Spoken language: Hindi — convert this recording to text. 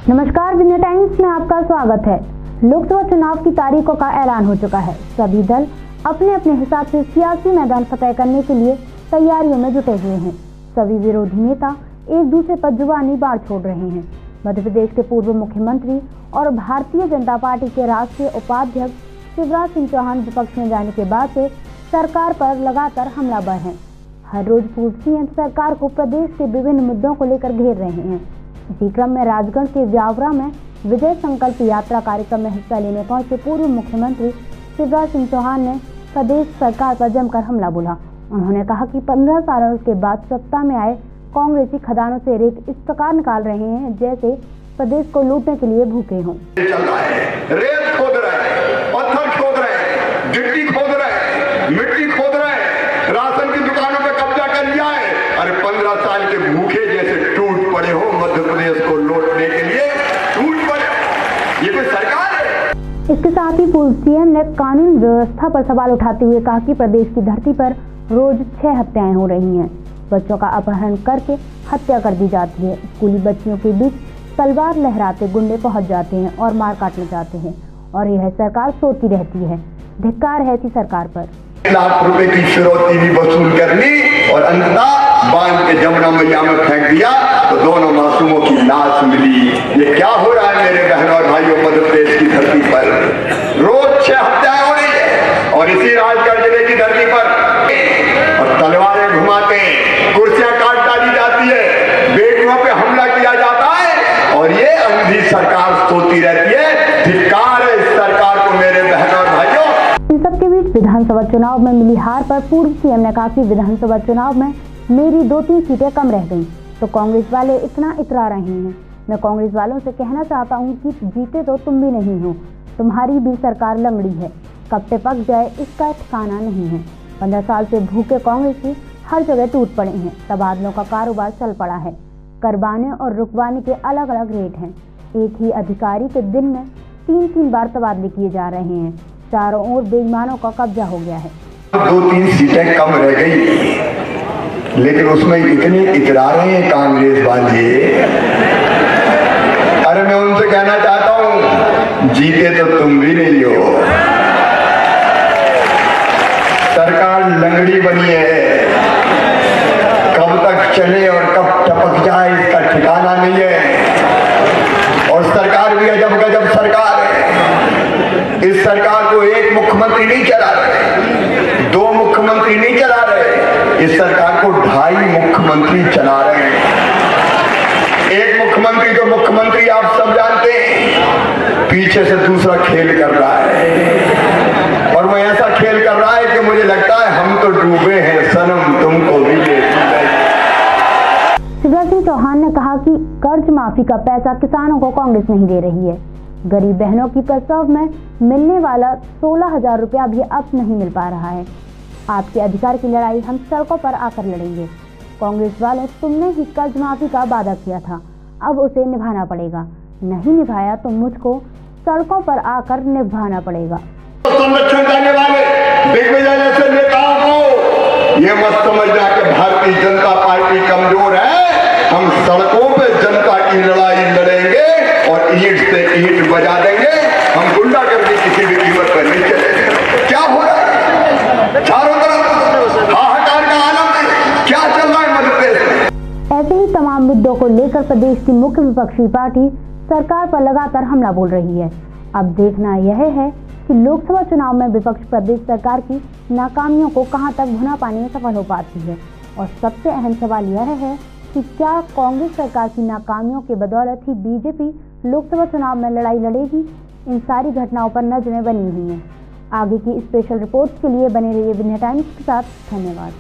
नमस्कार, विन्या टाइम्स में आपका स्वागत है। लोकसभा चुनाव की तारीखों का ऐलान हो चुका है। सभी दल अपने अपने हिसाब से सियासी मैदान फतह करने के लिए तैयारियों में जुटे हुए हैं। सभी विरोधी नेता एक दूसरे पर जुबानी बाढ़ छोड़ रहे हैं। मध्य प्रदेश के पूर्व मुख्यमंत्री और भारतीय जनता पार्टी के राष्ट्रीय उपाध्यक्ष शिवराज सिंह चौहान विपक्ष में जाने के बाद से सरकार पर लगातार हमलावर हैं। हर रोज पूर्व सीएम सरकार को प्रदेश के विभिन्न मुद्दों को लेकर घेर रहे हैं। इसी क्रम में राजगढ़ के व्यावरा में विजय संकल्प यात्रा कार्यक्रम में हिस्सा लेने पहुंचे पूर्व मुख्यमंत्री शिवराज सिंह चौहान ने प्रदेश सरकार पर जमकर हमला बोला। उन्होंने कहा कि 15 सालों के बाद सत्ता में आए कांग्रेसी खदानों से रेत इस प्रकार निकाल रहे हैं जैसे प्रदेश को लूटने के लिए भूखे हों। रेत खोद रहे हैं, पत्थर खोद रहे हैं, गिट्टी खोद रहे हैं, मिट्टी खोद रहे हैं, राशन की दुकानों पे कब्जा कर लिया है। अरे 15 साल के भूखे जैसे टूट पड़े हो, मध्य प्रदेश को लौटने के लिए टूट पड़े। ये कोई सरकार है? इसके साथ ही पूर्व सीएम ने कानून व्यवस्था पर सवाल उठाते हुए कहा कि प्रदेश की धरती पर रोज 6 हत्याएं हो रही हैं। बच्चों का अपहरण करके हत्या कर दी जाती है। स्कूली बच्चियों के बीच तलवार लहराते गुंडे पहुंच जाते हैं और मार काटने जाते हैं और यह सरकार सोती रहती है। धिक्कार है ऐसी सरकार पर। लाख रुपए की फिरौती भी वसूल कर ली और अंततः बांध के जमुना मैया में फेंक दिया तो दोनों मासूमों की लाश मिली। ये क्या हो रहा है मेरे बहनों और भाइयों? मध्य प्रदेश की धरती पर रोज 6 हत्याएं हो रही है और इसी राजगढ़ जिले की धरती पर और तलवारें घुमाते हैं, कुर्सियां काट डाली जाती है, बेटियों पे हमला किया जाता है और ये अंधी सरकार सोती रहती है। धिक्कार है इस सरकार को मेरे बहनों और भाइयों। इन सबके बीच विधानसभा चुनाव में मिली हार पर पूर्व सीएम ने कहा कि विधानसभा चुनाव में मेरी 2-3 सीटें कम रह गईं तो कांग्रेस वाले इतना इतरा रहे हैं। मैं कांग्रेस वालों से कहना चाहता हूं कि जीते तो तुम भी नहीं हो, तुम्हारी भी सरकार लंगड़ी है, कब से पक जाए इसका ठिकाना नहीं है। 15 साल से भूखे कांग्रेसी हर जगह टूट पड़े हैं। तबादलों का कारोबार चल पड़ा है। करवाने और रुकवाने के अलग अलग रेट हैं। एक ही अधिकारी के दिन में 3-3 बार तबादले किए जा रहे हैं। चारों ओर बेईमानों का कब्जा हो गया है। 2-3 सीटें कम रह गई लेकिन उसमें इतने इतरा रहे हैं कांग्रेस वाले। अरे मैं उनसे कहना चाहता हूं जीते तो तुम भी नहीं हो, सरकार लंगड़ी बनी है, कब तक चले और कब टपक जाए इसका ठिकाना नहीं है। और सरकार भी अजब गजब सरकार है। इस सरकार को एक मुख्यमंत्री नहीं चला रहे, 2 मुख्यमंत्री नहीं चला रहे, इस सरकार को 2.5 मुख्यमंत्री चला रहे हैं। एक मुख्यमंत्री तो मुख्यमंत्री आप सब जानते हैं पीछे से दूसरा खेल कर रहा है और वो ऐसा खेल कर रहा है कि मुझे लगता है हम तो डूबे हैं सनम, तुमको भी ले। शिवराज सिंह चौहान ने कहा कि कर्ज माफी का पैसा किसानों को कांग्रेस नहीं दे रही है। गरीब बहनों की प्रसव में मिलने वाला 16,000 रुपया भी अब नहीं मिल पा रहा है। आपके अधिकार की लड़ाई हम सड़कों पर आकर लड़ेंगे। कांग्रेस वाले तुमने ही कर्ज माफी का वादा किया था, अब उसे निभाना पड़ेगा। नहीं निभाया तो मुझको सड़कों पर आकर निभाना पड़ेगा। संरक्षण करने वाले दिग्विजय जैसे नेताओं को ये मत समझना कि भारतीय जनता पार्टी कमजोर है। हम सड़कों पे जनता की लड़ाई लड़ेंगे और ईंट से ईंट बजा देंगे। हम गुंडागर्दी किसी भी कीमत पर नहीं चलेंगे। क्या हो रहा है चारों तरफ हाहाकार का आलम है, क्या चल रहा है मध्य प्रदेश में? ऐसे ही तमाम मुद्दों को लेकर प्रदेश की मुख्य विपक्षी पार्टी सरकार पर लगातार हमला बोल रही है। अब देखना यह है कि लोकसभा चुनाव में विपक्ष प्रदेश सरकार की नाकामियों को कहां तक भुना पाने में सफल हो पाती है। और सबसे अहम सवाल यह है कि क्या कांग्रेस सरकार की नाकामियों के बदौलत ही बीजेपी लोकसभा चुनाव में लड़ाई लड़ेगी? इन सारी घटनाओं पर नजरें बनी हुई हैं। आगे की स्पेशल रिपोर्ट्स के लिए बने रहिए विन्या टाइम्स के साथ। धन्यवाद।